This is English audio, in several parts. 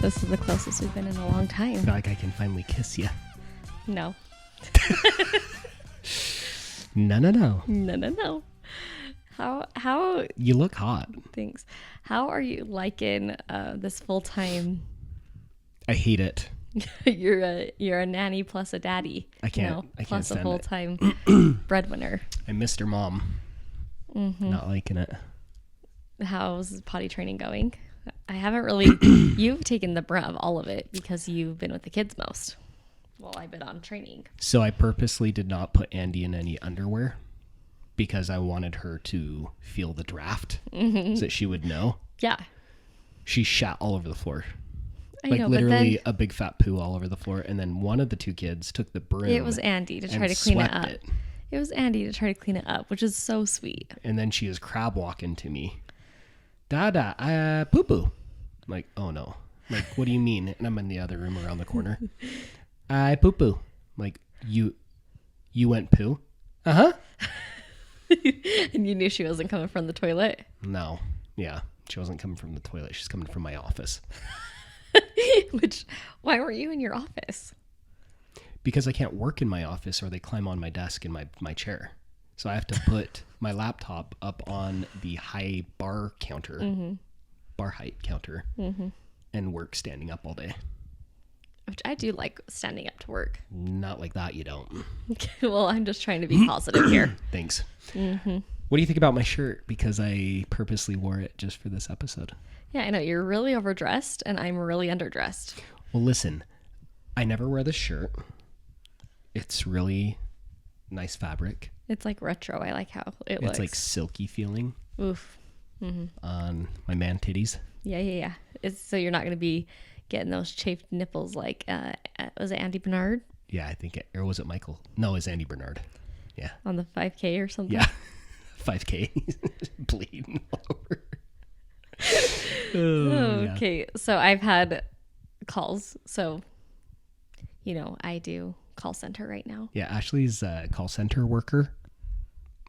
This is the closest we've been in a long time. I feel like I can finally kiss you. No. No. How You look hot. Thanks. How are you liking this full time? I hate it. You're a nanny plus a daddy. I can't plus stand a full time breadwinner. I missed her mom. Mm-hmm. Not liking it. How's potty training going? I haven't really. You've taken the brunt of all of it because you've been with the kids most. Well, I've been on training. So I purposely did not put Andy in any underwear because I wanted her to feel the draft so that she would know. Yeah. She shat all over the floor. I Like know, literally a big fat poo all over the floor. And then one of the two kids took the broom. It was Andy to try to clean it up. It was Andy to try to clean it up, which is so sweet. And then she was crab walking to me. Dada, poo-poo. I'm like, oh no. I'm like, what do you mean? And I'm in the other room around the corner. I poo-poo. I'm like, you went poo? Uh-huh. And you knew she wasn't coming from the toilet? No. Yeah. She wasn't coming from the toilet. She's coming from my office. Why weren't you in your office? Because I can't work in my office or they climb on my desk and my chair. So I have to put my laptop up on the high bar counter, bar height counter, and work standing up all day. Which I do like standing up to work. Not like that, you don't. Well, I'm just trying to be positive here. Thanks. What do you think about my shirt? Because I purposely wore it just for this episode. Yeah, I know. You're really overdressed and I'm really underdressed. Well, listen, I never wear this shirt. It's really nice fabric. It's like retro. I like how it looks. It's like silky feeling. Oof. On my man titties. Yeah. So you're not going to be getting those chafed nipples like, was it Andy Bernard? Yeah, I think or was it Michael? No, it's Andy Bernard. Yeah. On the 5K or something? Yeah. 5K. Bleeding all over. Okay. So I've had calls. So, I do call center right now. Yeah, Ashley's a call center worker.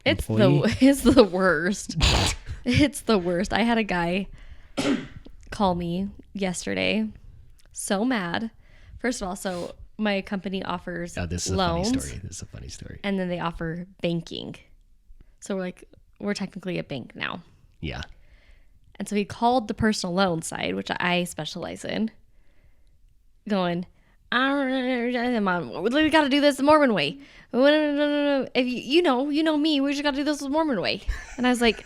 It's the worst. It's the worst. I had a guy call me yesterday. So mad. First of all, so my company offers loans. This is a funny story. And then they offer banking. So we're technically a bank now. Yeah. And so he called the personal loan side, which I specialize in, going, we got to do this the Mormon way. If you know me, we just got to do this the Mormon way. And I was like,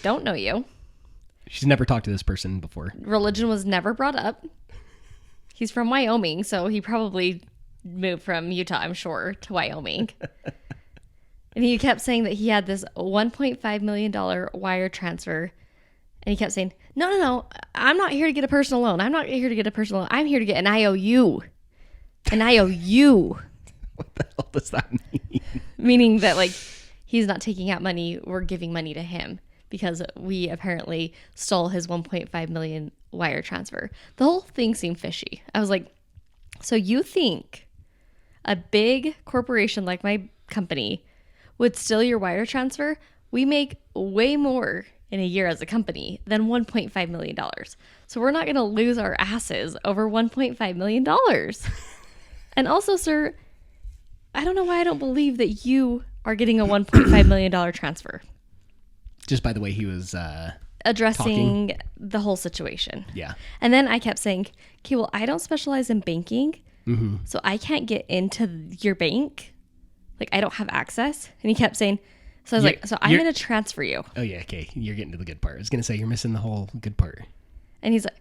don't know you. She's never talked to this person before. Religion was never brought up. He's from Wyoming, so he probably moved from Utah, I'm sure, to Wyoming. And he kept saying that he had this $1.5 million wire transfer. And he kept saying, no, I'm not here to get a personal loan. I'm not here to get a personal loan. I'm here to get an IOU. An IOU. What the hell does that mean? Meaning that, he's not taking out money. We're giving money to him because we apparently stole his $1.5 million wire transfer. The whole thing seemed fishy. I was like, so you think a big corporation like my company would steal your wire transfer? We make way more in a year as a company than $1.5 million. So we're not going to lose our asses over $1.5 million. And also, sir, I don't know why I don't believe that you are getting a $1.5 million transfer. Just by the way he was addressing the whole situation. Yeah. And then I kept saying, okay, well, I don't specialize in banking, so I can't get into your bank. I don't have access. And he kept saying, so I was like, so I'm going to transfer you. Oh, yeah, okay. You're getting to the good part. I was going to say, you're missing the whole good part. And he's like,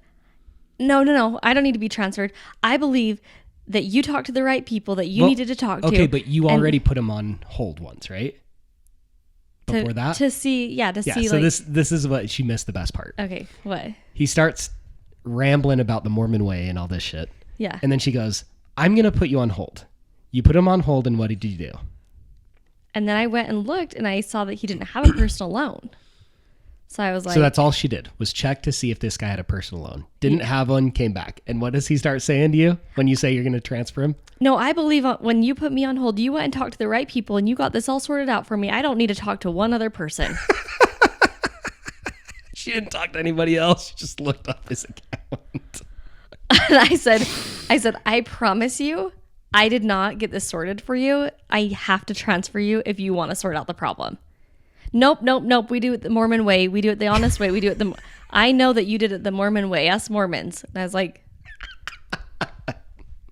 no, I don't need to be transferred. I believe that you talked to the right people that you needed to talk to. Okay, but you already put him on hold once, right? Before that? To see. So this is what she missed the best part. Okay, what? He starts rambling about the Mormon way and all this shit. Yeah. And then she goes, I'm going to put you on hold. You put him on hold, and what did you do? And then I went and looked, and I saw that he didn't have a personal loan. So I was like... So that's all she did, was check to see if this guy had a personal loan. Didn't have one, came back. And what does he start saying to you when you say you're going to transfer him? No, I believe when you put me on hold, you went and talked to the right people, and you got this all sorted out for me. I don't need to talk to one other person. She didn't talk to anybody else. She just looked up his account. And I said, I promise you, I did not get this sorted for you. I have to transfer you if you want to sort out the problem. Nope. We do it the Mormon way. We do it the honest way. We do it I know that you did it the Mormon way, us Mormons. And I was like,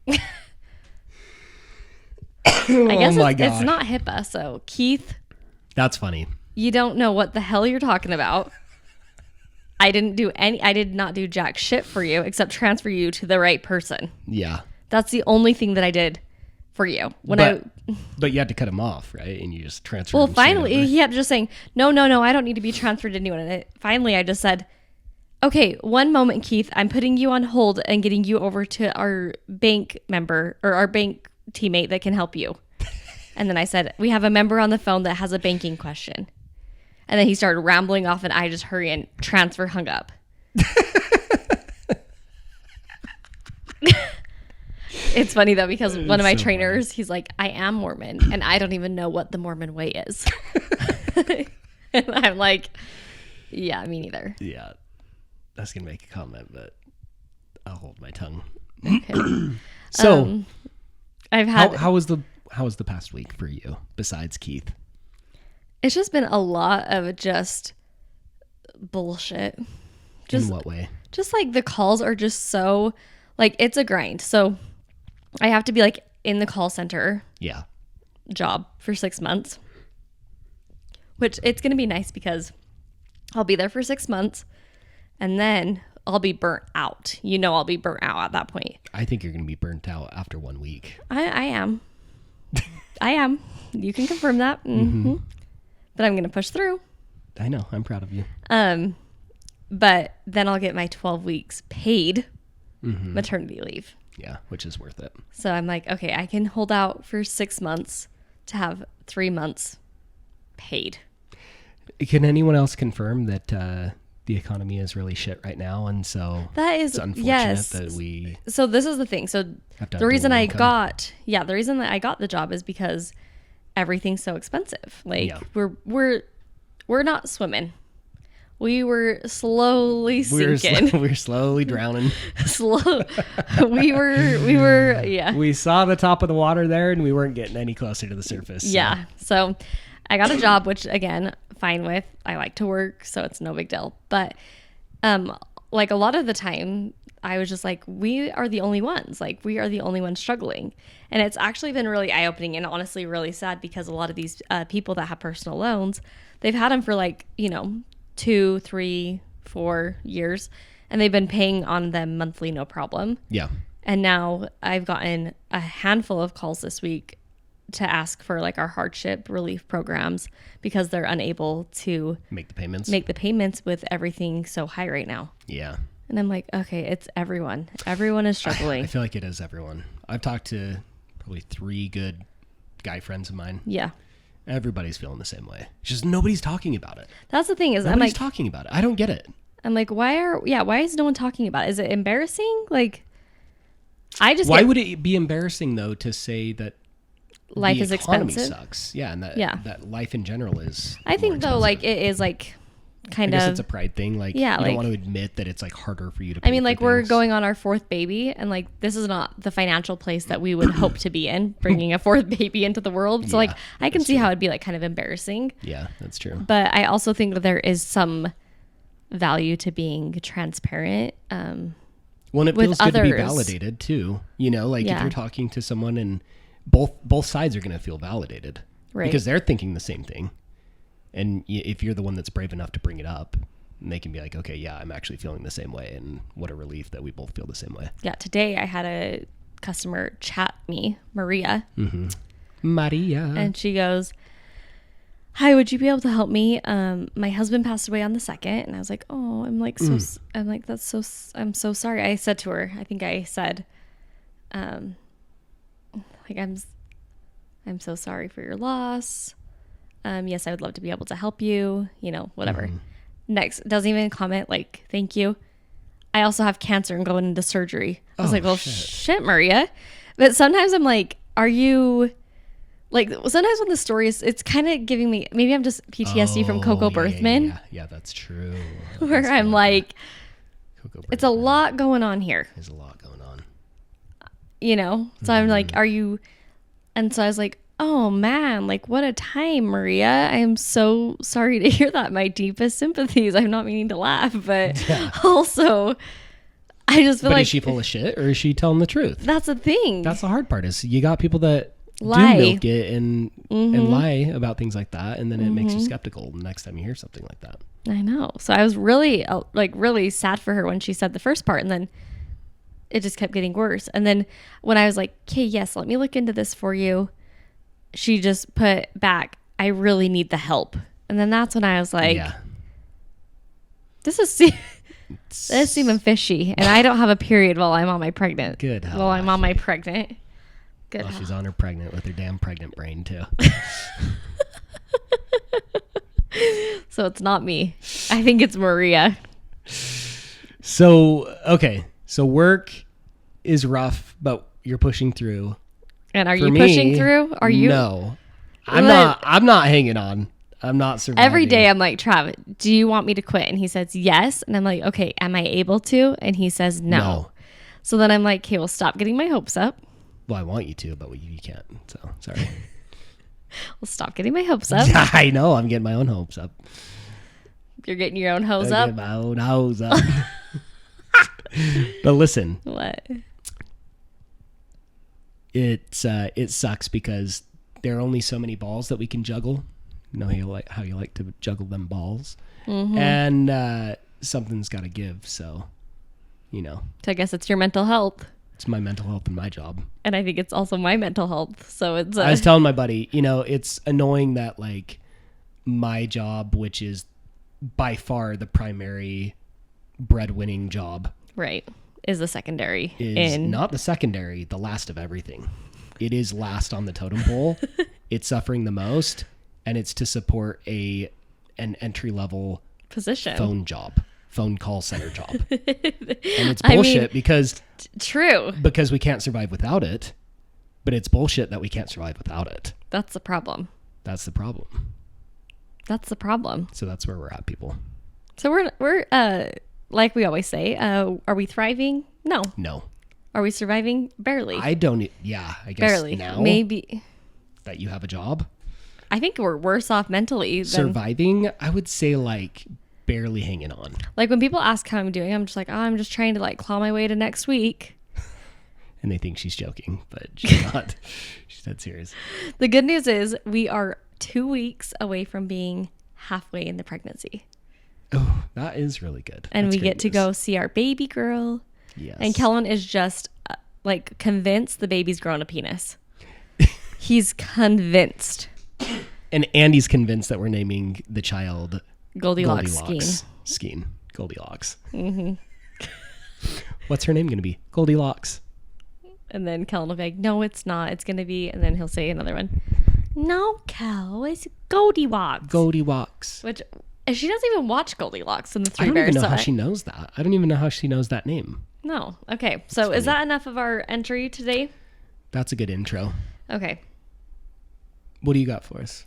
I guess it's not HIPAA. So Keith, that's funny. You don't know what the hell you're talking about. I did not do jack shit for you except transfer you to the right person. Yeah. That's the only thing that I did for you. But you had to cut him off, right? And you just transferred him. Well, finally, he kept just saying, no, I don't need to be transferred to anyone. And finally, I just said, okay, one moment, Keith. I'm putting you on hold and getting you over to our bank member or our bank teammate that can help you. And then I said, we have a member on the phone that has a banking question. And then he started rambling off and I just hurry and transfer hung up. It's funny though, because one of my trainers, he's like, I am Mormon and I don't even know what the Mormon way is. And I'm like, yeah, me neither. Yeah. I was going to make a comment, but I'll hold my tongue. Okay. So I've had, how was the past week for you besides Keith? It's just been a lot of just bullshit. In what way? Just like the calls are just so like, it's a grind. So I have to be like in the call center job for 6 months, which it's going to be nice because I'll be there for 6 months and then I'll be burnt out. I'll be burnt out at that point. I think you're going to be burnt out after 1 week. I am. I am. You can confirm that. Mm-hmm. But I'm going to push through. I know. I'm proud of you. But then I'll get my 12 weeks paid maternity leave. Yeah, which is worth it. So I'm like, okay, I can hold out for 6 months to have 3 months paid. Can anyone else confirm that the economy is really shit right now? And so that is, it's unfortunate that we... So this is the thing. So the reason that I got the job is because everything's so expensive. Like we're not swimming. We were slowly sinking. We're slowly drowning. We were. Yeah. We saw the top of the water there, and we weren't getting any closer to the surface. So. Yeah. So I got a job, which again, fine with. I like to work, so it's no big deal. But like a lot of the time, I was just like, we are the only ones. Like we are the only ones struggling, and it's actually been really eye opening and honestly really sad because a lot of these people that have personal loans, they've had them for like 2, 3, 4 years, and they've been paying on them monthly, no problem. Yeah. And now I've gotten a handful of calls this week to ask for like our hardship relief programs because they're unable to make the payments with everything so high right now. Yeah. And I'm like, okay, it's everyone. Everyone is struggling. I feel like it is everyone. I've talked to probably 3 good guy friends of mine. Yeah. Everybody's feeling the same way. It's just nobody's talking about it. That's the thing is nobody's talking about it. I don't get it. I'm like, why is no one talking about it? Is it embarrassing? Like, why would it be embarrassing though to say that life the is economy expensive? Sucks. Yeah, and that life in general is. I think though, like it is like kind of. I guess it's a pride thing. Like you don't want to admit that it's like harder for you to. I mean, like we're going on our 4th baby, and like this is not the financial place that we would hope to be in, bringing a 4th baby into the world. So like I can see how it'd be like kind of embarrassing. Yeah, that's true. But I also think that there is some value to being transparent. Well, and it feels good to be validated too. Like if you're talking to someone and both sides are going to feel validated, right? Because they're thinking the same thing. And if you're the one that's brave enough to bring it up, they can be like, okay, yeah, I'm actually feeling the same way. And what a relief that we both feel the same way. Yeah. Today I had a customer chat me, Maria. Mm-hmm. Maria. And she goes, hi, would you be able to help me? My husband passed away on the 2nd. And I was like, oh, I'm so sorry. I said to her, I think I said, like, I'm so sorry for your loss. Yes, I would love to be able to help you, whatever. Mm-hmm. Next, doesn't even comment like, thank you. I also have cancer and going into surgery. I was like, well, shit, Maria. But sometimes I'm like, are you like sometimes when the story is, it's kind of giving me, maybe I'm just PTSD from Coco Birthman. Yeah, that's true. Where I'm like, Coco it's a lot going on here. There's a lot going on. You know? So I'm like, are you, and so I was like, oh man, like what a time, Maria. I am so sorry to hear that. My deepest sympathies. I'm not meaning to laugh, but also I just feel but like, is she full of shit or is she telling the truth? that's the thing. That's the hard part is you got people that Lie. do milk it and lie about things like that. And then it makes you skeptical the next time you hear something like that. I know. So I was really really sad for her when she said the first part, and then it just kept getting worse. And then when I was like, okay, yes, let me look into this for you, she just put back, I really need the help. And then that's when I was like, this is seeming fishy. And I don't have a period while I'm on my pregnant. Good hell, While I'm on my pregnant. Good Well, hell. she's on her pregnant with her damn pregnant brain too. So it's not me. I think it's Maria. So, okay. So work is rough, but you're pushing through. And are For you me, pushing through? Are you? No. I'm Look. not hanging on. I'm not surviving. Every day I'm like, Trav, do you want me to quit? And he says yes. And I'm like, okay, am I able to? And he says no. So then I'm like, okay, well, stop getting my hopes up. Well, I want you to, but you can't. So, sorry. Well, stop getting my hopes up. I know. I'm getting my own hopes up. You're getting your own hose I'm up. getting my own hopes up. But listen, What? it sucks because there are only so many balls that we can juggle. You know how you like to juggle them balls. And something's got to give. So, you know. So I guess it's your mental health. It's my mental health and my job. And I think it's also my mental health. So it's I was telling my buddy, you know, it's annoying that like my job, which is by far the primary breadwinning job, right, is the secondary. is not the secondary, the last of everything. It is last on the totem pole. It's suffering the most, and it's to support an entry level position. phone call center job. And it's bullshit because True. Because we can't survive without it. But it's bullshit that we can't survive without it. That's the problem. That's the problem. That's the problem. So that's where we're at, people. So we're like we always say, are we thriving? No. No. Are we surviving? Barely. I guess Barely. now Maybe. that you have a job. I think we're worse off mentally than Surviving, I would say like barely hanging on. like when people ask how I'm doing, I'm just like, oh, I'm just trying to like claw my way to next week. And they think she's joking, but she's not. She's dead serious. The good news is we are 2 weeks away from being halfway in the pregnancy. Oh, that is really good. And That's we great get to news. go see our baby girl. Yes. And Kellen is just like convinced the baby's grown a penis. He's convinced. And Andy's convinced that we're naming the child Goldilocks Skeen. Goldilocks. Mm-hmm. What's her name going to be? Goldilocks. And then Kellen will be like, no, it's not. It's going to be, and then he'll say another one. No, Kel, it's Goldilocks. Goldilocks. Which, she doesn't even watch Goldilocks and the I Three don't Bears. even know so how she knows that. I don't even know how she knows that name. No. Okay. So is that enough of our entry today? That's a good intro. Okay. What do you got for us?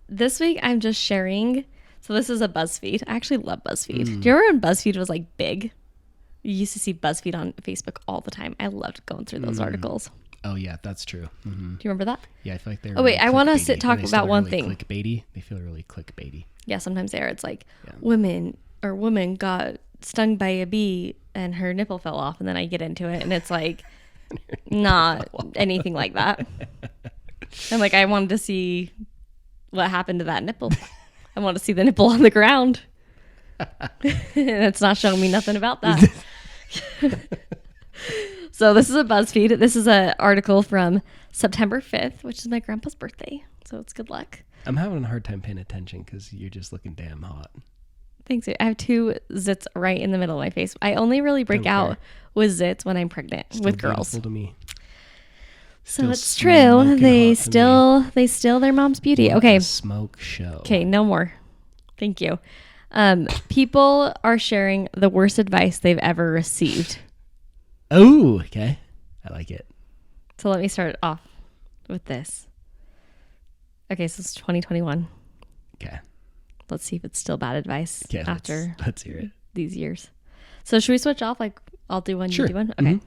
This week I'm just sharing. So this is a BuzzFeed. I actually love BuzzFeed. Do you remember when BuzzFeed was like big? You used to see BuzzFeed on Facebook all the time. I loved going through those articles. Oh yeah, that's true. Mm-hmm. Do you remember that? Yeah, I feel like they're. Oh, wait, I wanna clickbaity. sit talk They about feel one really thing. Clickbaity. They feel really clickbaity. Yeah, sometimes they are. It's like woman got stung by a bee and her nipple fell off, and then I get into it and it's like not anything like that. And like I wanted to see what happened to that nipple. I want to see the nipple on the ground. It's not showing me nothing about that. So this is a BuzzFeed. This is an article from September 5th, which is my grandpa's birthday. So it's good luck. I'm having a hard time paying attention because you're just looking damn hot. Thanks. I have 2 zits right in the middle of my face. I only really break out with zits when I'm pregnant with girls. To me. So Still it's true. smoking They hot to still their mom's beauty. What Okay. a smoke show. Okay, no more. Thank you. People are sharing the worst advice they've ever received. Oh, okay. I like it. So let me start off with this. Okay, so it's 2021. Okay. Let's see if it's still bad advice after let's hear it. these years. So should we switch off? Like I'll do one, Sure. you do one? Okay.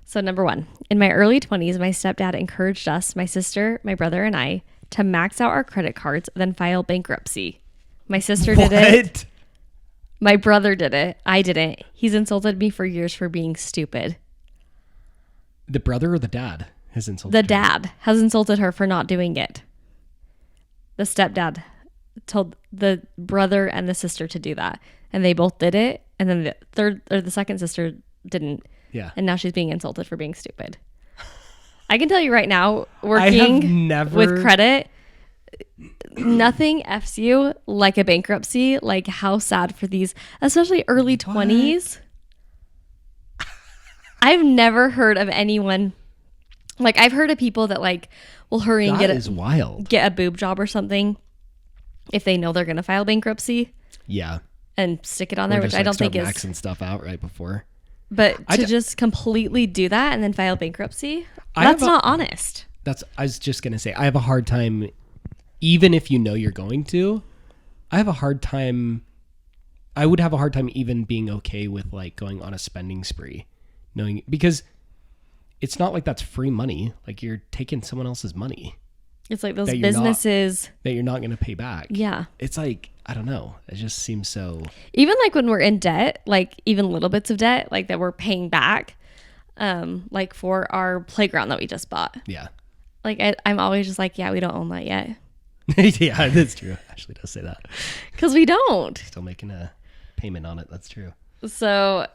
So number 1, in my early 20s, my stepdad encouraged us, my sister, my brother, and I to max out our credit cards, then file bankruptcy. My sister did it. My brother did it. I didn't. He's insulted me for years for being stupid. The brother or the dad has insulted The her? dad has insulted her for not doing it. The stepdad told the brother and the sister to do that, and they both did it. And then the second sister didn't. Yeah. And now she's being insulted for being stupid. I can tell you right now, working with credit, nothing F's you like a bankruptcy. Like how sad for these, especially early 20s. I've never heard of anyone, like I've heard of people that like will hurry and get a boob job or something if they know they're going to file bankruptcy. Yeah. And stick it on there, which I don't think is maxing stuff out right before. But to just completely do that and then file bankruptcy, that's not honest. I was just going to say, I have a hard time, even if you know you're going to, I would have a hard time even being okay with like going on a spending spree, because it's not like that's free money. Like you're taking someone else's money. It's like those businesses that you're not going to pay back. Yeah. It's like, I don't know. It just seems so. Even like when we're in debt, like even little bits of debt, like that we're paying back, like for our playground that we just bought. Yeah. Like I'm always just like, yeah, we don't own that yet. Yeah, that's true. Ashley does say that. Because we don't. Still making a payment on it. That's true. So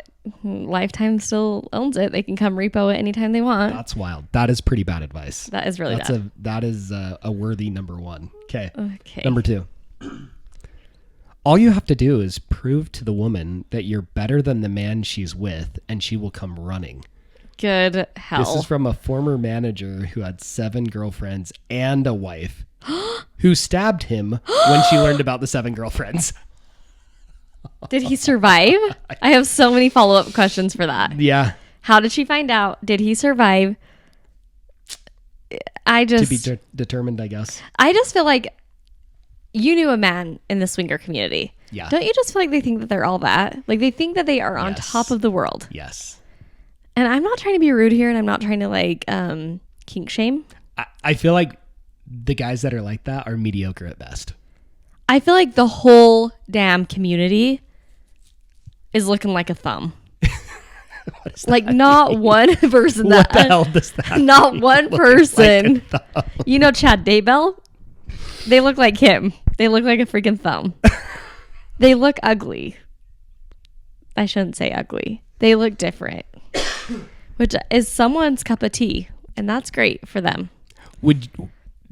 Lifetime still owns it. They can come repo it anytime they want. That's wild. That is pretty bad advice. That is really bad. That is a worthy number 1. Okay. Okay. Number 2. All you have to do is prove to the woman that you're better than the man she's with, and she will come running. Good hell. This is from a former manager who had 7 girlfriends and a wife who stabbed him when she learned about the 7 girlfriends. Did he survive? I have so many follow-up questions for that. Yeah. How did she find out? Did he survive? To be determined, I guess. I just feel like you knew a man in the swinger community. Yeah. Don't you just feel like they think that they're all that? Like they think that they are on top of the world. Yes. And I'm not trying to be rude here, and I'm not trying to like kink shame. I feel like the guys that are like that are mediocre at best. I feel like the whole damn community is looking like a thumb. Like not mean? One person what the hell does that not mean? One person like you know Chad Daybell, they look like him. They look like a freaking thumb. They look ugly. I shouldn't say ugly. They look different, which is someone's cup of tea, and that's great for them.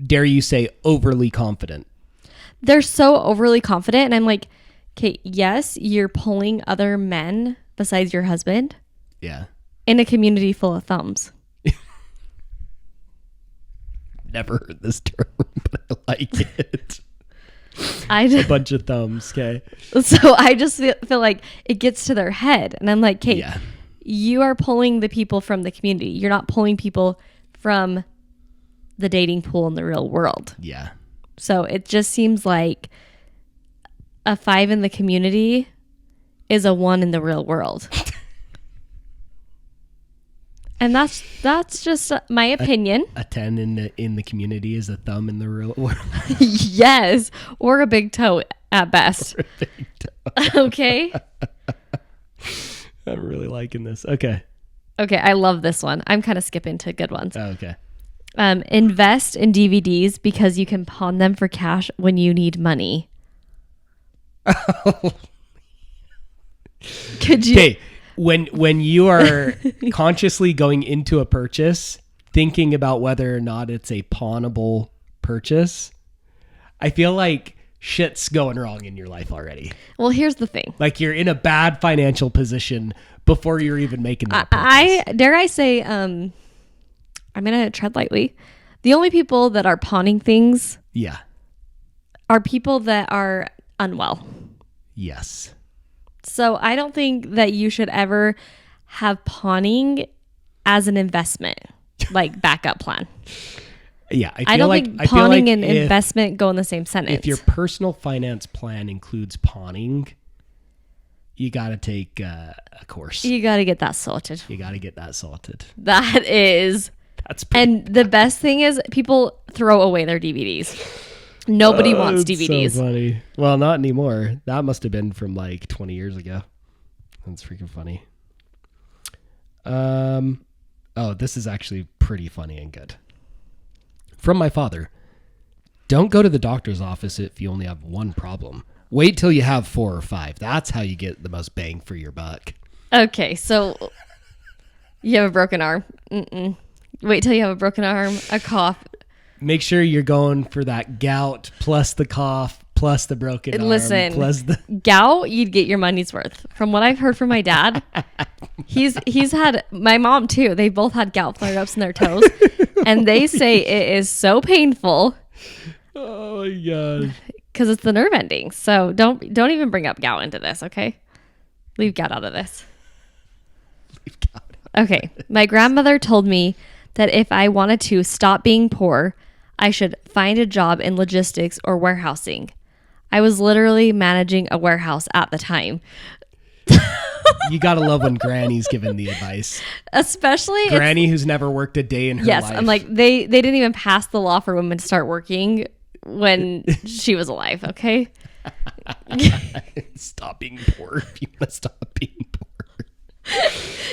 Dare you say overly confident? They're so overly confident, and I'm like, okay, yes, you're pulling other men besides your husband. Yeah. In a community full of thumbs. Never heard this term, but I like it. A bunch of thumbs, okay? So I just feel like it gets to their head. And I'm like, Kate, you are pulling the people from the community. You're not pulling people from the dating pool in the real world. Yeah. So it just seems like a 5 in the community is a 1 in the real world. And that's just my opinion. A 10 in the community is a thumb in the real world. Yes, or a big toe at best. Okay. I'm really liking this. Okay. Okay, I love this one. I'm kind of skipping to good ones. Oh, okay. Invest in DVDs because you can pawn them for cash when you need money. Could you? Okay. When you are consciously going into a purchase, thinking about whether or not it's a pawnable purchase, I feel like shit's going wrong in your life already. Well, here's the thing. Like you're in a bad financial position before you're even making that purchase. I say, I'm going to tread lightly. The only people that are pawning things are people that are unwell. Yes. So I don't think that you should ever have pawning as an investment, like backup plan. Yeah, I don't think I feel pawning like and investment go in the same sentence. If your personal finance plan includes pawning, you got to take a course. You got to get that sorted. You got to get that sorted. That is. That's pretty and the best thing is people throw away their DVDs. Nobody wants DVDs. So funny. Well, not anymore. That must have been from like 20 years ago. That's freaking funny. Oh, this is actually pretty funny and good. From my father. Don't go to the doctor's office if you only have one problem. Wait till you have 4 or 5. That's how you get the most bang for your buck. Okay, so you have a broken arm. Wait till you have a broken arm, a cough. Make sure you're going for that gout plus the cough plus the broken arm. Listen, plus the gout, you'd get your money's worth. From what I've heard from my dad, he's had, my mom too. They both had gout flare-ups in their toes. And they say it is so painful. Oh my God. Because it's the nerve endings. So don't even bring up gout into this, okay? Leave gout out of this. Leave gout out. Okay. My grandmother told me that if I wanted to stop being poor, I should find a job in logistics or warehousing. I was literally managing a warehouse at the time. You gotta love when Granny's giving the advice. Especially Granny who's never worked a day in her life. Yes, I'm like, they didn't even pass the law for women to start working when she was alive, okay? Stop being poor if you want to stop being poor.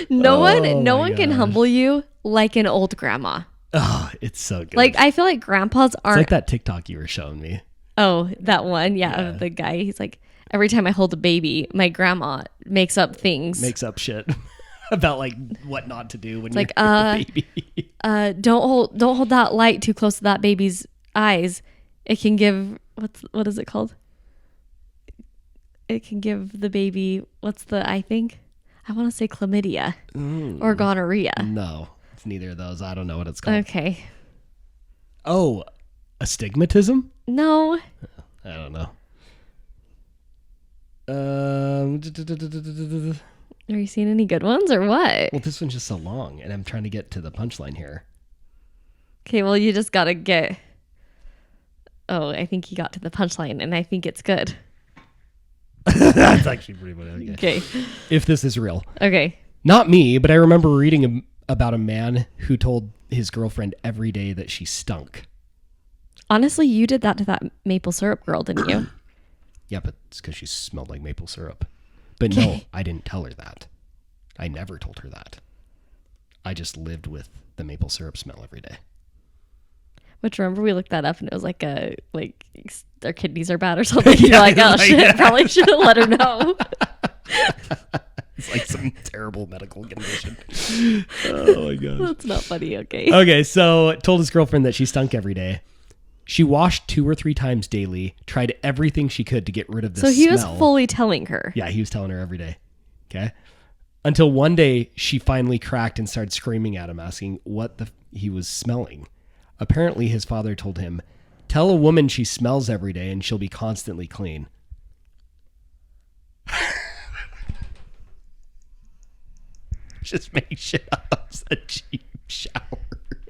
No one can humble you like an old grandma. Oh, it's so good. Like, I feel like grandpas aren't... It's like that TikTok you were showing me. Oh, that one? Yeah, of the guy. He's like, every time I hold a baby, my grandma makes up things. Makes up shit about like what not to do when you're like, a baby. Don't hold that light too close to that baby's eyes. It can give... What is it called? It can give the baby... What's the eye thing? I want to say chlamydia or gonorrhea. No, it's neither of those. I don't know what it's called. Okay. Oh, astigmatism? No. I don't know. Are you seeing any good ones or what? Well, this one's just so long, and I'm trying to get to the punchline here. Okay, well, you just got to get... Oh, I think he got to the punchline, and I think it's good. That's actually pretty funny. Okay. If this is real. Okay. Not me, but I remember reading about a man who told his girlfriend every day that she stunk. Honestly, you did that to that maple syrup girl, didn't you? Yeah, but it's because she smelled like maple syrup. But no, I didn't tell her that. I never told her that. I just lived with the maple syrup smell every day. Which, remember, we looked that up and it was like their kidneys are bad or something. You're like, oh shit, probably should have let her know. It's like some terrible medical condition. Oh my gosh. That's not funny, okay. Okay, so told his girlfriend that she stunk every day. She washed 2 or 3 times daily, tried everything she could to get rid of this smell. So he was fully telling her. Yeah, he was telling her every day. Okay. Until one day she finally cracked and started screaming at him, asking what he was smelling. Apparently his father told him, "Tell a woman she smells every day and she'll be constantly clean." Just make shit up. A cheap shower.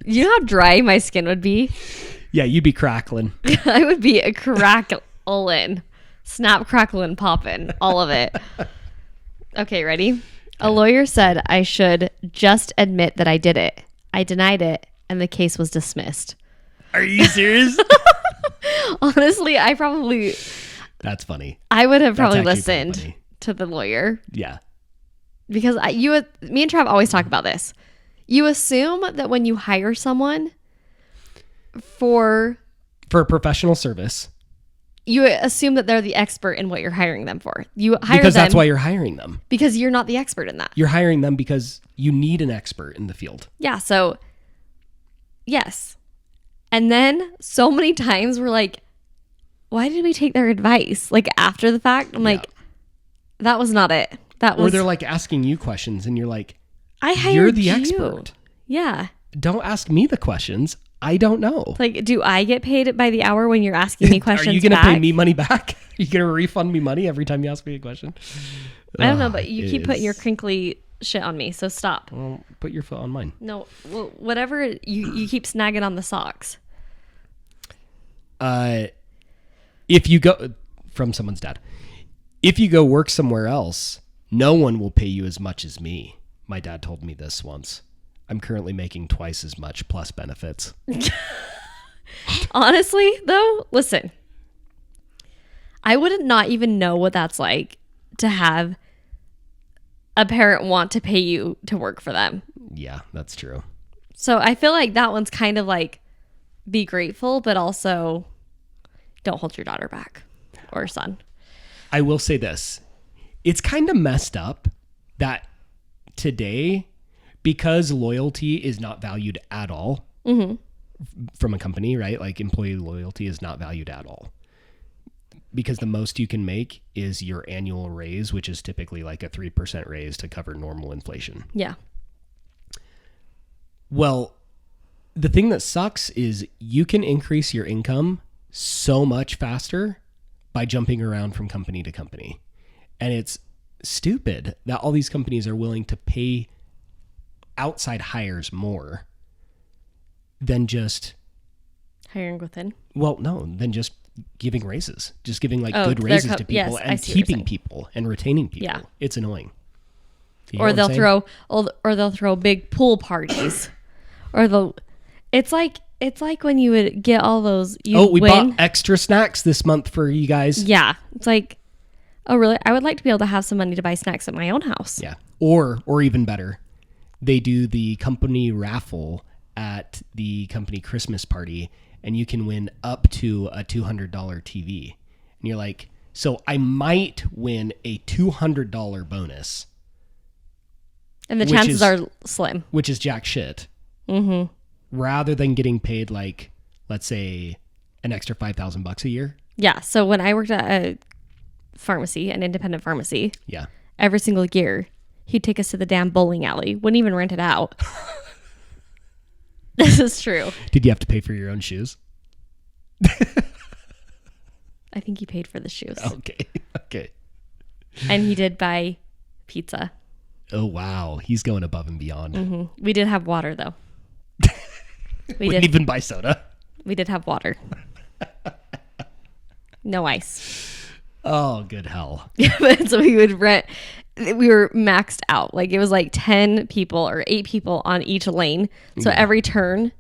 You know how dry my skin would be? Yeah, you'd be crackling. I would be a crackling. Snap, crackling, popping. All of it. Okay, ready? A lawyer said I should just admit that I did it. I denied it, and the case was dismissed. Are you serious? Honestly, I probably... That's funny. I would have That's probably actually listened to the lawyer. Yeah. Because me and Trav always talk about this. You assume that when you hire someone for a professional service, you assume that they're the expert in what you're hiring them for. You hire because them that's why you're hiring them. because you're not the expert in that. You're hiring them because you need an expert in the field. Yeah, so yes. And then so many times we're like, why did we take their advice? Like after the fact, I'm like, that was not it. Or they're like asking you questions and you're like, I hired you're the you. expert. Yeah. Don't ask me the questions. I don't know. Like, do I get paid by the hour when you're asking me questions? Are you going to pay me money back? Are you going to refund me money every time you ask me a question? I don't know, but you keep putting your crinkly shit on me, so stop. Well, put your foot on mine. No, well, whatever, you keep snagging on the socks. If you go from someone's dad, if you go work somewhere else, no one will pay you as much as me. My dad told me this once. I'm currently making twice as much plus benefits. Honestly, though, listen, I wouldn't not even know what that's like to have a parent want to pay you to work for them. Yeah, that's true. So I feel like that one's kind of like be grateful, but also don't hold your daughter back or son. I will say this. It's kind of messed up that today, because loyalty is not valued at all from a company, right? Like employee loyalty is not valued at all. Because the most you can make is your annual raise, which is typically like a 3% raise to cover normal inflation. Yeah. Well, the thing that sucks is you can increase your income so much faster by jumping around from company to company. And it's stupid that all these companies are willing to pay outside hires more than just hiring within. Well, no, than just giving raises, just giving like good they're raises to people yes, and keeping people and retaining people. Yeah. It's annoying. You know Or what I'm saying? they'll throw big pool parties. It's like when you would get all those we win. bought extra snacks this month for you guys. Yeah. It's like, oh really? I would like to be able to have some money to buy snacks at my own house. Yeah. Or even better, they do the company raffle at the company Christmas party, and you can win up to a $200 TV. And you're like, so I might win a $200 bonus. And the chances are slim. Which is jack shit. Mm-hmm. Rather than getting paid like, let's say, an extra $5,000 a year. Yeah. So when I worked at a pharmacy, an independent pharmacy, yeah, every single year, he'd take us to the damn bowling alley. Wouldn't even rent it out. This is true. Did you have to pay for your own shoes? I think he paid for the shoes. Okay. And he did buy pizza. Oh, wow. He's going above and beyond. Mm-hmm. We did have water, though. We didn't even buy soda. We did have water. No ice. Oh, good hell. So we would rent. We were maxed out. Like it was like 10 people or 8 people on each lane. So every turn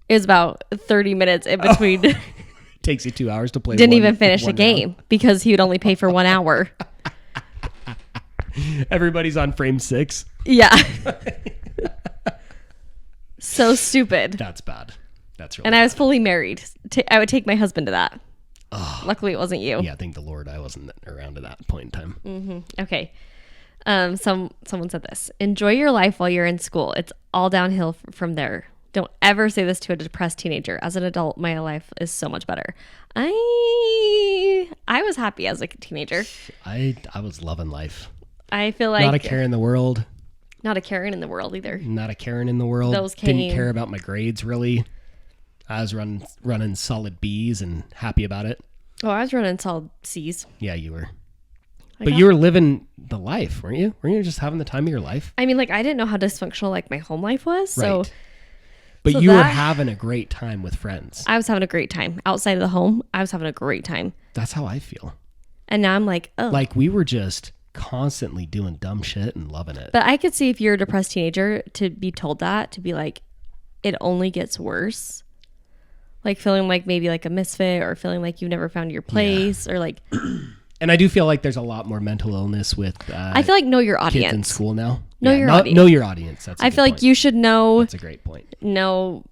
is about 30 minutes in between. Takes you 2 hours to play. Didn't even finish the game because he would only pay for 1 hour. Everybody's on frame 6. Yeah. So stupid. That's bad. That's really And bad. I was fully married. I would take my husband to that. Oh. Luckily, it wasn't you. Yeah, thank the Lord I wasn't around at that point in time. Mm-hmm. Okay. Someone said this. Enjoy your life while you're in school. It's all downhill from there. Don't ever say this to a depressed teenager. As an adult, my life is so much better. I was happy as a teenager. I was loving life. I feel like not a care in the world. Not a Karen in the world either. Not a Karen in the world. Those came. Didn't care about my grades really. I was running solid B's and happy about it. Oh, I was running solid C's. Yeah, you were. But you were living the life, weren't you? Weren't you just having the time of your life? I mean, like, I didn't know how dysfunctional, like, my home life was. So, right. But you were having a great time with friends. I was having a great time. Outside of the home, I was having a great time. That's how I feel. And now I'm like, oh. Like, we were just constantly doing dumb shit and loving it. But I could see if you're a depressed teenager to be told that, to be like, it only gets worse. Like, feeling like maybe like a misfit or feeling like you've never found your place or like... And I do feel like there's a lot more mental illness with I feel like know your audience. kids in school now. Know your audience. Know your audience. That's a I good feel like point. you should know... That's a great point. Know,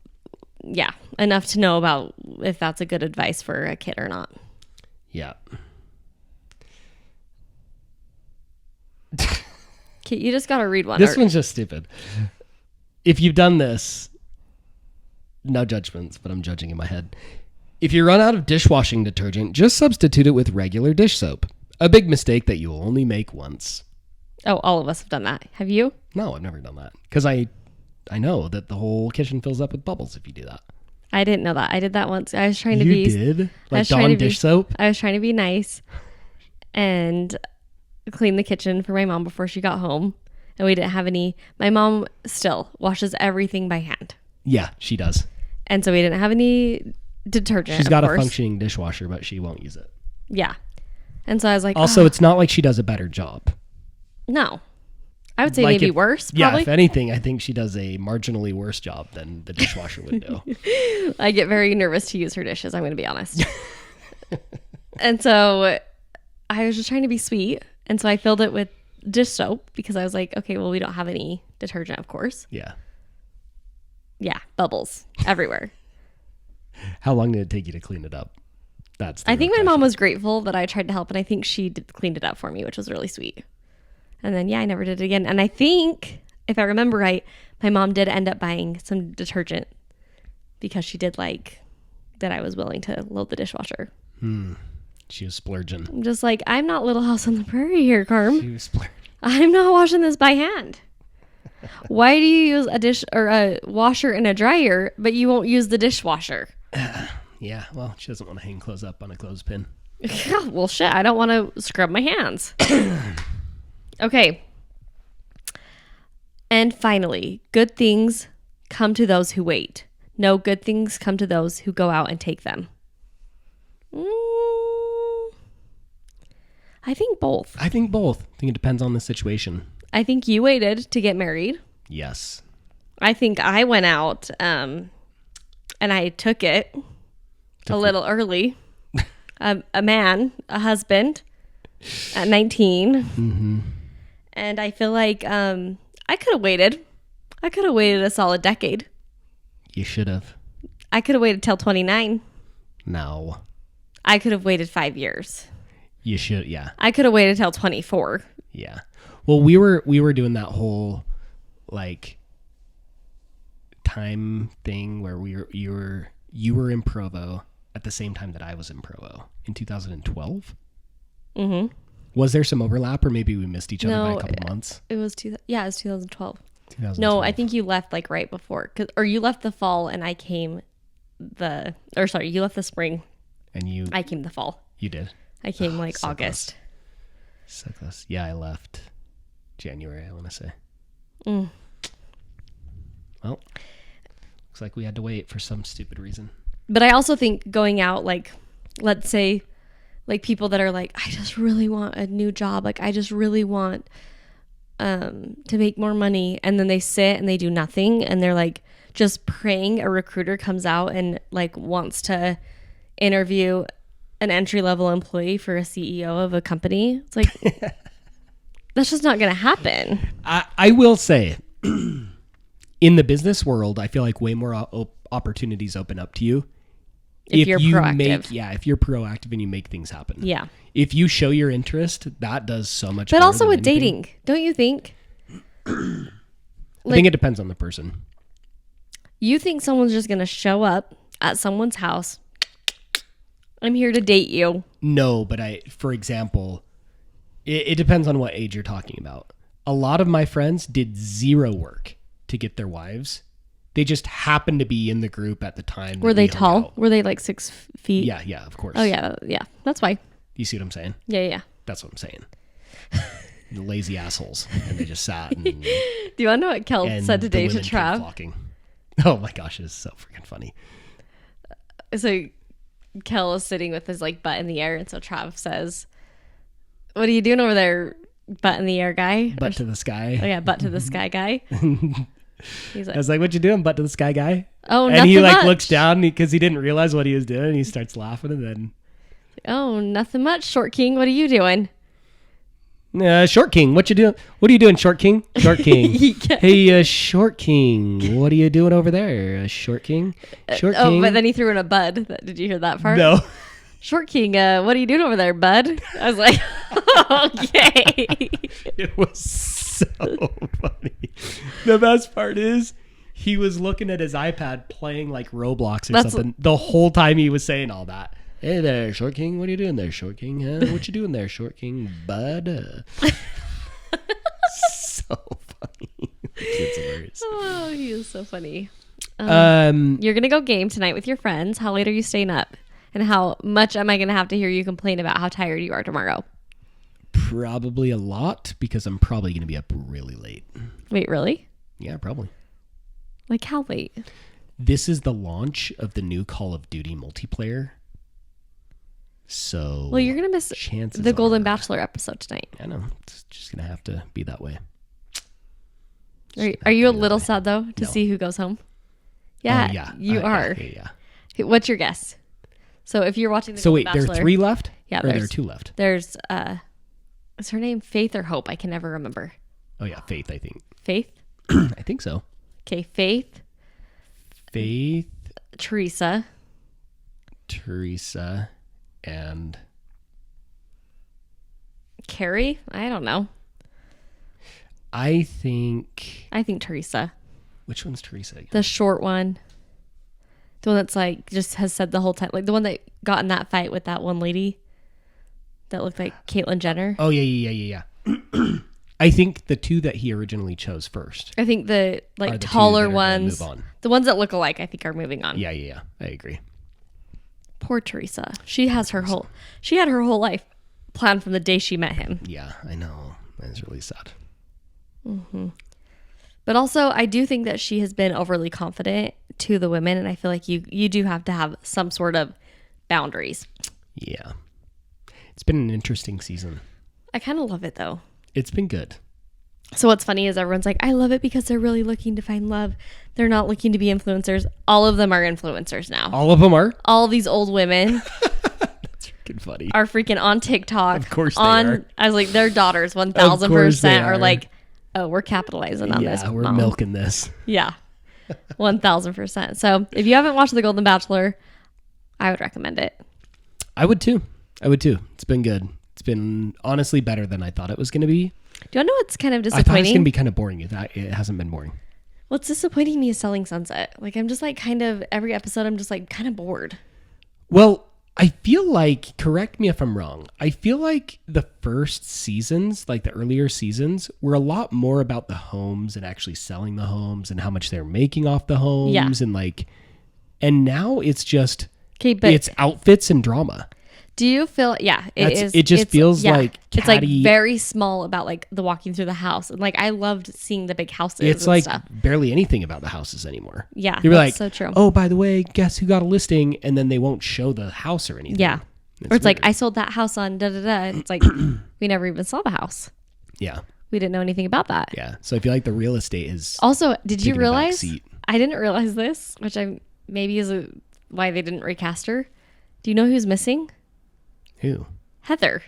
yeah, enough to know about if that's a good advice for a kid or not. Yeah. Okay, you just got to read one. This one's just stupid. If you've done this, no judgments, but I'm judging in my head. If you run out of dishwashing detergent, just substitute it with regular dish soap. A big mistake that you will only make once. Oh, all of us have done that. Have you? No, I've never done that. Because I know that the whole kitchen fills up with bubbles if you do that. I didn't know that. I did that once. I was trying to You be... did? Like Dawn dish soap? I was trying to be nice and clean the kitchen for my mom before she got home. And we didn't have any... My mom still washes everything by hand. Yeah, she does. And so we didn't have any detergent. She's of got course. a functioning dishwasher, but she won't use it. Yeah. And so I was like, Also, it's not like she does a better job. no. I would say Like maybe if- worse, Yeah, probably. if anything, I think she does a marginally worse job than the dishwasher would do. I get very nervous to use her dishes, I'm going to be honest. And so I was just trying to be sweet. And so I filled it with dish soap because I was like, okay, well, we don't have any detergent, of course. Yeah. Yeah, bubbles everywhere. How long did it take you to clean it up? That's. I think my mom was grateful that I tried to help, and I think she cleaned it up for me, which was really sweet. And then, yeah, I never did it again. And I think, if I remember right, my mom did end up buying some detergent because she did like that I was willing to load the dishwasher. She was splurging. I'm just like, I'm not Little House on the Prairie here, Carm. She was splurging. I'm not washing this by hand. Why do you use a dish or a washer and a dryer, but you won't use the dishwasher? Yeah, well, she doesn't want to hang clothes up on a clothespin. Well, shit, I don't want to scrub my hands. Okay. And finally, good things come to those who wait. No, good things come to those who go out and take them. I think both. I think both. I think it depends on the situation. I think you waited to get married. Yes. I think I went out and I took it a little early. A man, a husband at 19. Mm-hmm. And I feel like I could have waited. I could have waited a solid decade. You should have. I could have waited till 29. No. I could have waited 5 years. You should, yeah. I could have waited till 24. Yeah. Well, we were doing that whole like time thing where you were in Provo at the same time that I was in Provo in 2012. Mm-hmm. Was there some overlap, or maybe we missed each other by a couple months? It was it was 2012. 2012. No, I think you left like right before, or you left the fall and I came you left the spring. And I came the fall. You did. I came so August. Close. So close. Yeah, I left January, I want to say. Well, looks like we had to wait for some stupid reason. But I also think going out, like, let's say, like people that are like, I just really want a new job. Like, I just really want to make more money. And then they sit and they do nothing. And they're like just praying a recruiter comes out and like wants to interview an entry-level employee for a CEO of a company. It's like, that's just not going to happen. I will say, in the business world, I feel like way more opportunities open up to you. If you're proactive. If you're proactive and you make things happen. Yeah. If you show your interest, that does so much. But more also than with anything. dating, don't you think? I think it depends on the person. You think someone's just going to show up at someone's house? I'm here to date you. No, but for example, it depends on what age you're talking about. A lot of my friends did zero work to get their wives. They just happened to be in the group at the time. Were they tall? Were they like 6 feet? Yeah, of course. Oh, yeah. That's why. You see what I'm saying? Yeah. That's what I'm saying. The lazy assholes. And they just sat. And, Do you want to know what Kel said today to Trav? Oh my gosh, it's so freaking funny. So Kel is sitting with his like butt in the air. And so Trav says, "What are you doing over there, butt in the air guy?" Butt to the sky. Oh, yeah, butt to the sky guy. He's like, I was like, "What you doing, butt to the sky guy?" Oh, and nothing he like much. looks down because he didn't realize what he was doing. And he starts laughing and then, "Oh, nothing much, Short King. What are you doing?" Short King, what you doing? What are you doing, Short King? Short King. Hey, Short King, what are you doing over there, Short King? Short King. Oh, but then he threw in a bud. Did you hear that part? No. Short King, what are you doing over there, bud? I was like, okay. It was so funny. The best part is he was looking at his iPad playing like Roblox or something the whole time he was saying all that. Hey there, Short King. What are you doing there, Short King? What you doing there, Short King, bud? So funny. The kid's hilarious. Oh, he is so funny. Um, You're going to go game tonight with your friends. How late are you staying up? And how much am I going to have to hear you complain about how tired you are tomorrow? Probably a lot because I'm probably going to be up really late. Wait, really? Yeah, probably. Like how late? this is the launch of the new Call of Duty multiplayer. So, well, you're gonna miss chances the Golden are- Bachelor episode tonight. I know. It's just going to have to be that way. Are you a little sad though to No. see who goes home? Yeah, Oh, yeah. you are. Yeah. What's your guess? So if you're watching the So Golden wait, there Bachelor, are 3 left? Yeah, Or there are there's 2 left? There's is her name Faith or Hope? I can never remember. Oh yeah, Faith, I think. Faith. I think so. Okay, Faith, Faith, Teresa, Teresa, and Carrie. I don't know. I think... I think Teresa, Which one's Teresa again? the short one, the one that's like just has said the whole time, like the one that got in that fight with that one lady that looked like Caitlyn Jenner. Oh, yeah. I think the 2 that he originally chose first I think the are like the 2 taller that are gonna ones, move on. the ones that look alike, I think are moving on. Yeah. I agree. Poor Teresa. She had her whole life planned from the day she met him. Yeah, I know. That's really sad. But also, I do think that she has been overly confident to the women, and I feel like you do have to have some sort of boundaries. Yeah. It's been an interesting season. I kind of love it though. It's been good. So what's funny is everyone's like, I love it because they're really looking to find love. They're not looking to be influencers. All of them are influencers now. All of them are? All these old women That's freaking funny. are freaking on TikTok. Of course they are. I was like, their daughters Of course they 1000% are are. like, oh, we're capitalizing on this. Yeah, we're Mom. milking this. Yeah. 1000%. So if you haven't watched The Golden Bachelor, I would recommend it. I would too. It's been good. It's been honestly better than I thought it was going to be. Do you know what's kind of I thought it was disappointing? going to be kind of boring. It hasn't been boring. What's disappointing me is Selling Sunset. Like, I'm just like kind of every episode, I'm just like kind of bored. Well, I feel like, correct me if I'm wrong, I feel like the first seasons, like the earlier seasons, were a lot more about the homes and actually selling the homes and how much they're making off the homes. Yeah. And now it's just, Okay, but it's outfits and drama. do you feel, yeah, It just feels like it's like catty- very small about like the walking through the house. And like, I loved seeing the big houses It's and like stuff. barely anything about the houses anymore. Yeah, You're that's like, so true. oh, by the way, guess who got a listing? And then they won't show the house or anything. Yeah. Or it's like, weird. I sold that house on da-da-da. And it's like, we never even saw the house. Yeah. We didn't know anything about that. Yeah. So I feel like the real estate is Also, did you taking a back realize? seat. I didn't realize this, which I maybe is why they didn't recast her. Do you know who's missing? Who? Heather.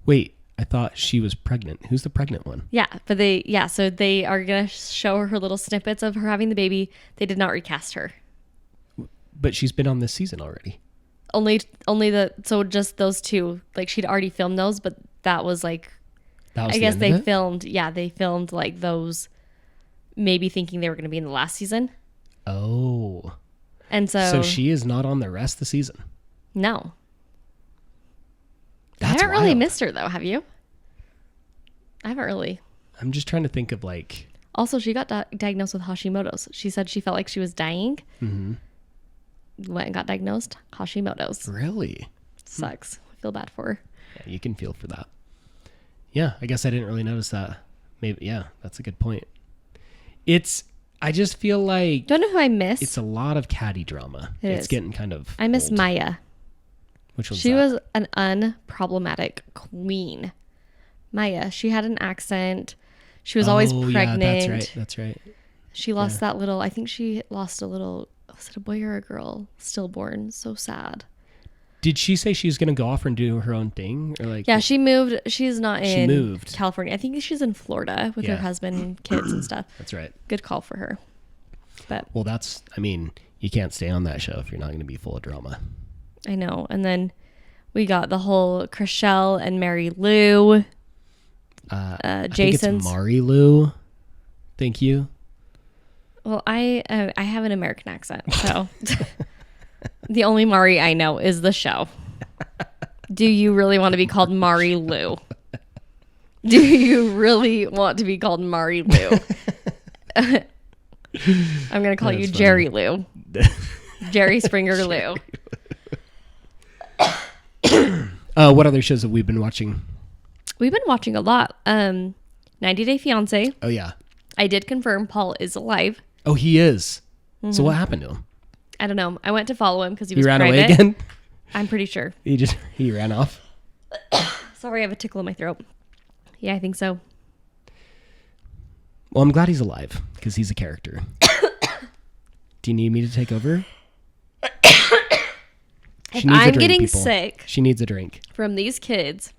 Wait, I thought she was pregnant. Who's the pregnant one? Yeah, but so they are gonna show her little snippets of her having the baby. They did not recast her. But she's been on this season already. Only just those two. Like she'd already filmed those, but that was like That was I the guess end they of it? filmed. Yeah, they filmed like those, maybe thinking they were gonna be in the last season, Oh. and So she is not on the rest of the season. no. I That's haven't really wild. missed her though. Have you? I haven't really. I'm just trying to think of like. Also, she got diagnosed with Hashimoto's. She said she felt like she was dying. Mm-hmm. Went and got diagnosed Hashimoto's. Really? Sucks. I feel bad for her. Yeah, you can feel for that. Yeah, I guess I didn't really notice that. Maybe, yeah, that's a good point. I just feel like Do you know who I miss? it's a lot of catty drama. It It's is. getting kind of I miss old. Maya. Which one's She that? was an unproblematic queen. Maya. She had an accent. She was always Oh, pregnant. Yeah, that's right. She lost that little. I think she lost a little. Was it a boy or a girl? Stillborn. So sad. Did she say she's going to go off and do her own thing? Or like, Yeah, she moved. She's not She in moved. California. I think she's in Florida with her Yeah. husband and kids and stuff. That's right. Good call for her. But Well, you can't stay on that show if you're not going to be full of drama. I know. And then we got the whole Chriselle and Mary Lou. I think Jason's. it's Mari Lou. Thank you. Well, I have an American accent, so the only Mari I know is the show. Do you really want to be called Mari Lou? Do you really want to be called Mari Lou? I'm gonna call you That's funny. Jerry Lou. Jerry Springer Lou. What other shows have we been watching? We've been watching a lot. 90 Day Fiance. Oh, yeah. I did confirm Paul is alive. Oh, he is. So what happened to him? I don't know. I went to follow him because he He was ran private. away again? I'm pretty sure. He ran off? Sorry, I have a tickle in my throat. Yeah, I think so. Well, I'm glad he's alive because he's a character. Do you need me to take over? If I'm getting sick She needs a drink. from these kids,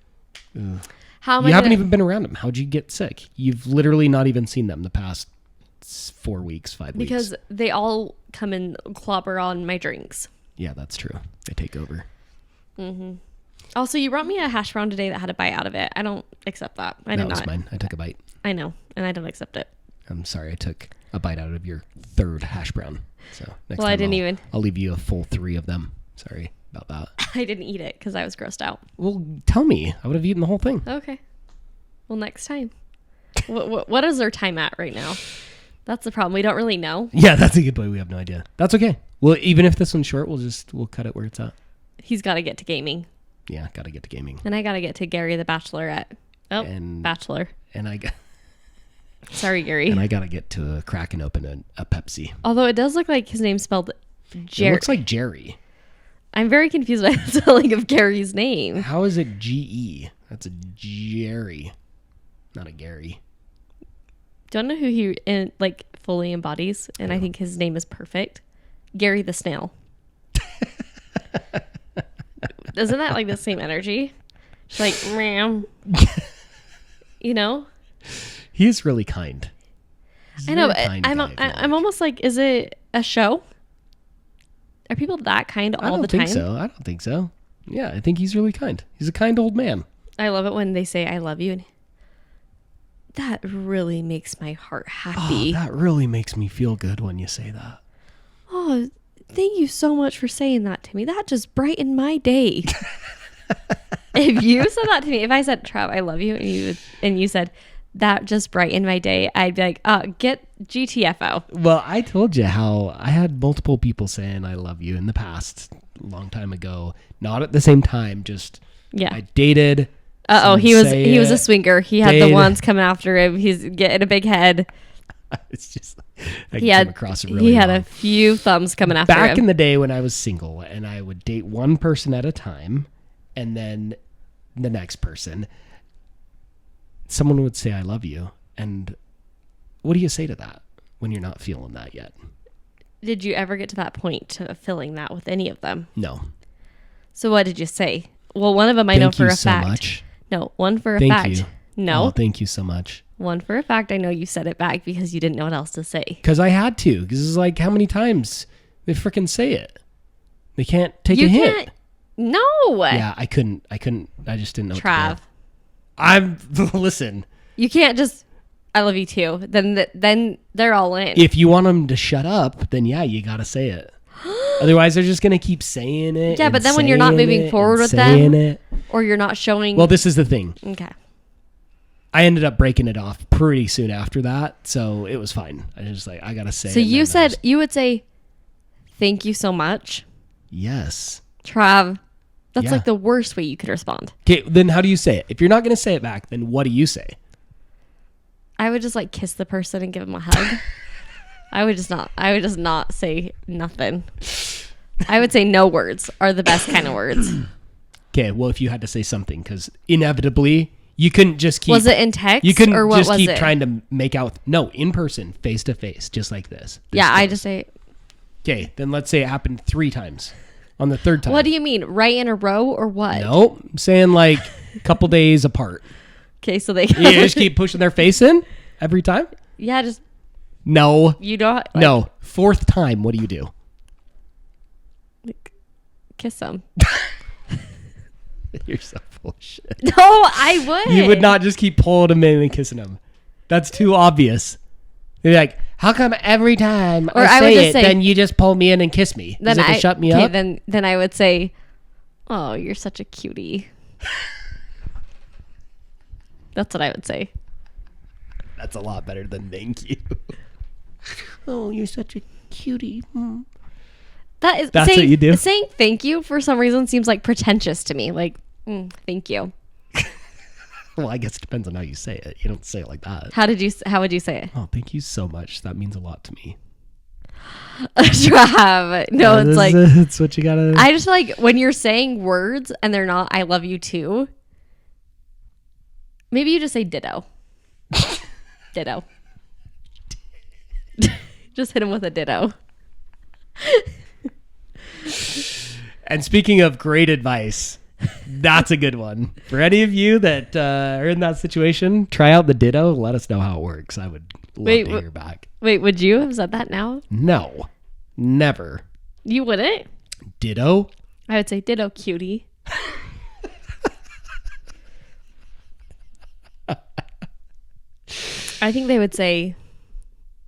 Ugh. how am You I haven't gonna... even been around them. How'd you get sick? You've literally not even seen them the past 4 weeks, 5 weeks. Because they all come and clobber on my drinks. Yeah, that's true. They take over. Also, you brought me a hash brown today that had a bite out of it. I don't accept that. I That did was not. mine. I took a bite. I know, and I don't accept it. I'm sorry. I took a bite out of your third hash brown. So next Well, time I didn't even... I'll leave you a full 3 of them. Sorry about that. I didn't eat it because I was grossed out. Well, tell me. I would have eaten the whole thing. Okay. Well, next time. What is our time at right now? That's the problem. We don't really know. Yeah, that's a good point. We have no idea. That's okay. Well, even if this one's short, we'll cut it where it's at. He's got to get to gaming. Yeah, got to get to gaming. And I got to get to Gary the Bachelorette. Oh, And- Bachelor. And I got Sorry, Gary. and I got to get to cracking open a Pepsi. Although it does look like his name's spelled It Jerry. looks like Jerry. I'm very confused by the spelling of Gary's name. How is it GE? That's a Jerry, not a Gary. Don't know who he fully embodies, and I think his name is perfect. Gary the Snail. Isn't that like the same energy? She's like, ma'am. You know? He is really kind. He's a I know. very But kind guy, I feel I'm almost like, is it a show? Are people that kind all the time? I don't think so. Yeah, I think he's really kind. He's a kind old man. I love it when they say I love you, and that really makes my heart happy. Oh, that really makes me feel good when you say that. Oh, thank you so much for saying that to me. That just brightened my day. If you said that to me, if I said, Trav, I love you, and you said, that just brightened my day, I'd be like, get GTFO. Well, I told you how I had multiple people saying I love you in the past, a long time ago. Not at the same time, just Yeah. I dated. He was a it. swinger. He had the ones coming after him. He's getting a big head. It's just He had a few thumbs coming after him. Back in the day when I was single and I would date one person at a time and then the next person, someone would say, I love you. And what do you say to that when you're not feeling that yet? Did you ever get to that point to filling that with any of them? No. So what did you say? Well, one of them I know for a fact. Thank you so much. No, one for a Thank fact. you. No. Oh, thank you so much. One for a fact, I know you said it back because you didn't know what else to say. Because I had to. Because it's like, how many times they freaking say it? They can't take a hint. Can't. No. Yeah, I couldn't. I just didn't know. Trav. Listen. You can't just, I love you too. Then they're all in. If you want them to shut up, then yeah, you got to say it. Otherwise, they're just going to keep saying it. Yeah, but then when you're not moving forward with them, or you're not showing. Well, this is the thing. Okay. I ended up breaking it off pretty soon after that, so it was fine. I was just like, I got to say it. So you said you would say, thank you so much. Yes. Trav, that's Yeah. like the worst way you could respond. Okay, then how do you say it? If you're not going to say it back, then what do you say? I would just like kiss the person and give them a hug. I would just not say nothing. I would say no words are the best kind of words. Okay, well, if you had to say something, because inevitably you couldn't just keep. Was it in text? You couldn't or what just was keep it? trying to make out. No, in person, face to face, just like this. Yeah, I just say. Okay, then let's say it happened 3 times. On the 3rd time. What do you mean? Right in a row or what? No, I'm saying like a couple days apart. Okay, so they. You just keep pushing their face in every time? Yeah, just. No. You don't. Like, No. 4th time, what do you do? Like, kiss them. You're so full of shit. No, I would. You would not just keep pulling them in and kissing them. That's too obvious. You're like, how come every time Or I I would say just it, say- then you just pull me in and kiss me? Does it shut me up? Then I would say, "Oh, you're such a cutie." That's what I would say. That's a lot better than thank you. Oh, you're such a cutie. That's what you do? Saying thank you for some reason seems like pretentious to me. Like, thank you. Well, I guess it depends on how you say it. You don't say it like that. How would you say it? Oh, thank you so much. That means a lot to me. Trav. No, it's like it's what you gotta. I just like when you're saying words and they're not I love you too. Maybe you just say ditto. Ditto. Just hit him with a ditto. And speaking of great advice, that's a good one. For any of you that are in that situation, try out the ditto. Let us know how it works. I would love to hear back. Wait, would you have said that now? No, never. You wouldn't? Ditto? I would say ditto, cutie. I think they would say...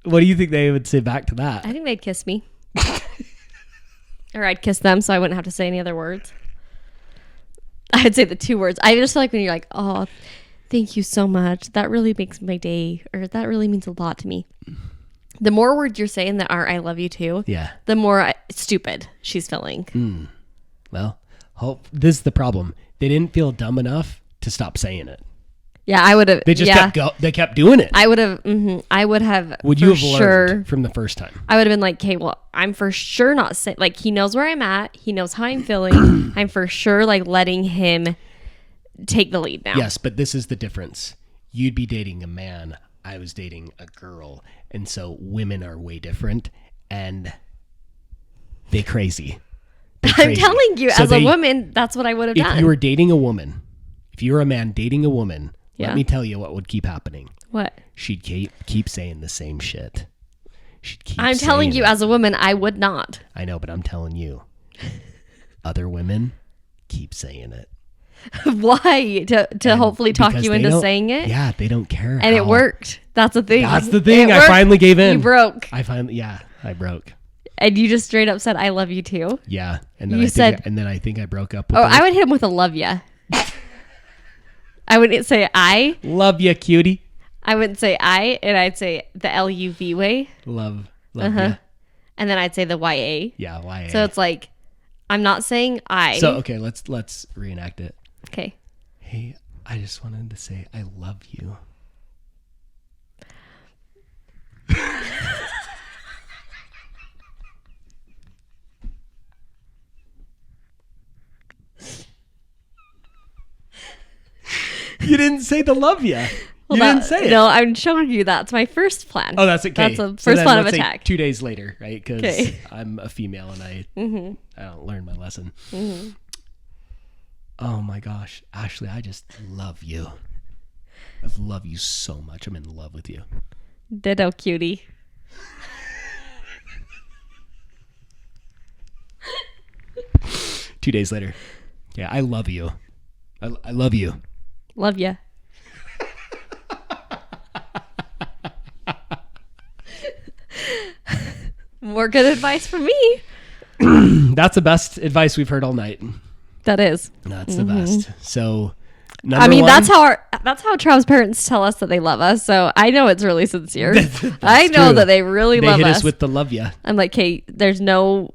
What do you think they would say back to that? I think they'd kiss me. Or I'd kiss them so I wouldn't have to say any other words. I'd say the 2 words. I just feel like when you're like, oh, thank you so much. That really makes my day. Or that really means a lot to me. The more words you're saying that aren't I love you too, yeah, the more stupid she's feeling. Well, this is the problem. They didn't feel dumb enough to stop saying it. Yeah, I would have. They just they kept doing it. I would have. I would have. Would you have learned from the first time? I would have been like, okay, well, I'm for sure not saying, like, he knows where I'm at. He knows how I'm feeling. I'm for sure like letting him take the lead now. Yes, but this is the difference. You'd be dating a man. I was dating a girl. And so women are way different and they crazy. I'm telling you, so as a woman, that's what I would have done. If you were dating a woman, if you were a man dating a woman, yeah. Let me tell you what would keep happening. What? She'd keep saying the same shit. I'm telling you, as a woman, I would not. I know, but I'm telling you, other women keep saying it. Why? To hopefully talk you into saying it? Yeah, they don't care. And it worked. That's the thing. That's the thing. I finally gave in. You broke. I broke. And you just straight up said, I love you too? Yeah. And then I think I broke up with I would hit him with a love ya. I wouldn't say I. Love ya, cutie. I wouldn't say I, and I'd say the LUV way. Love ya. And then I'd say the YA. Yeah, YA. So it's like, I'm not saying I. So, okay, let's reenact it. Okay. Hey, I just wanted to say I love you. You didn't say the love ya. You didn't say it. No, I'm showing you that's my first plan. Oh, that's okay. That's the first plan of attack. 2 days later, right? Because I'm a female and I don't learn my lesson. Mm-hmm. Oh my gosh, Ashley, I just love you. I love you so much. I'm in love with you. Ditto, cutie. 2 days later. Yeah, I love you. I love you. Love ya. More good advice from me. That's the best advice we've heard all night. That is. That's the best. So, that's how Trav's parents tell us that they love us. So I know it's really sincere. I know true. That they really love us. They hit us with the love ya. I'm like, hey, there's no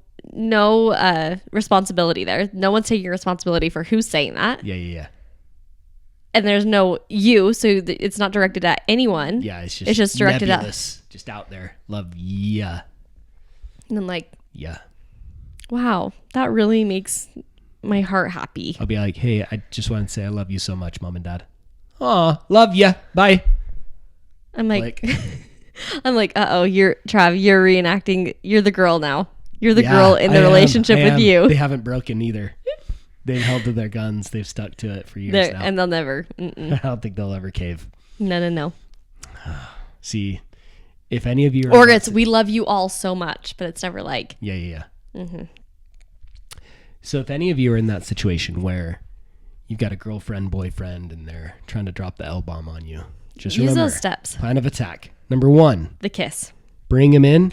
responsibility there. No one's taking responsibility for who's saying that. Yeah. And there's no you, so it's not directed at anyone. Yeah, it's just directed nebulous, just out there. Love ya. And I'm like, yeah. Wow, that really makes my heart happy. I'll be like, hey, I just want to say I love you so much, Mom and Dad. Aw, love ya. Bye. I'm like I'm like, you're reenacting. You're the girl now. You're the girl in the relationship with you. They haven't broken either. They've held to their guns. They've stuck to it for years now. And they'll never. I don't think they'll ever cave. No. See, if any of you or it's we love you all so much, but it's never like. Yeah. Mm-hmm. So if any of you are in that situation where you've got a girlfriend, boyfriend, and they're trying to drop the L-bomb on you, just remember. Use those steps. Plan of attack. Number 1. The kiss. Bring him in.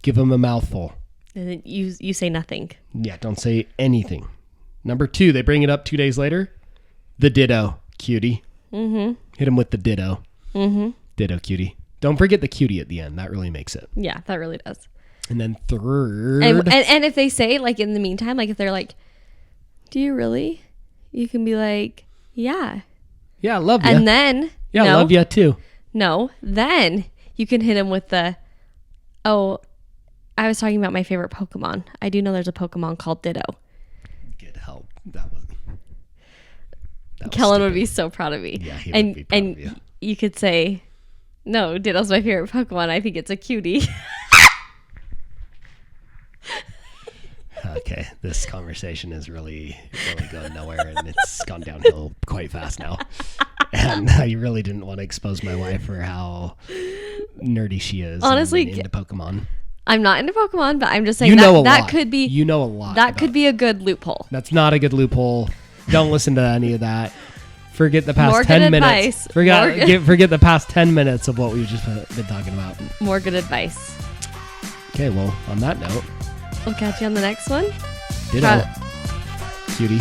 Give him a mouthful. And then you say nothing. Yeah, don't say anything. Number 2, they bring it up 2 days later. The ditto, cutie. Mm-hmm. Hit him with the ditto. Mm-hmm. Ditto, cutie. Don't forget the cutie at the end. That really makes it. Yeah, that really does. And then 3rd. And if they say, like, in the meantime, like, if they're like, do you really? You can be like, yeah. Yeah, I love you. And then, yeah, I love you too. No, then you can hit him with the, oh, I was talking about my favorite Pokemon. I do know there's a Pokemon called Ditto. Get help. That was Kellen stupid. would be so proud of me. Yeah, he would be proud of you. You could say, no, Ditto's my favorite Pokemon. I think it's a cutie. Okay, this conversation is really going nowhere, and it's gone downhill quite fast now. And I really didn't want to expose my wife for how nerdy she is. Honestly, into Pokemon. I'm not into Pokemon, but I'm just saying You know a that lot. could be. You know a lot. That could be a good loophole. That's not a good loophole. Don't listen to any of that. Forget the past More 10 good minutes. advice. Forget the past 10 minutes of what we've just been talking about. More good advice. Okay, well, on that note, We'll catch you on the next one. ditto. Cutie.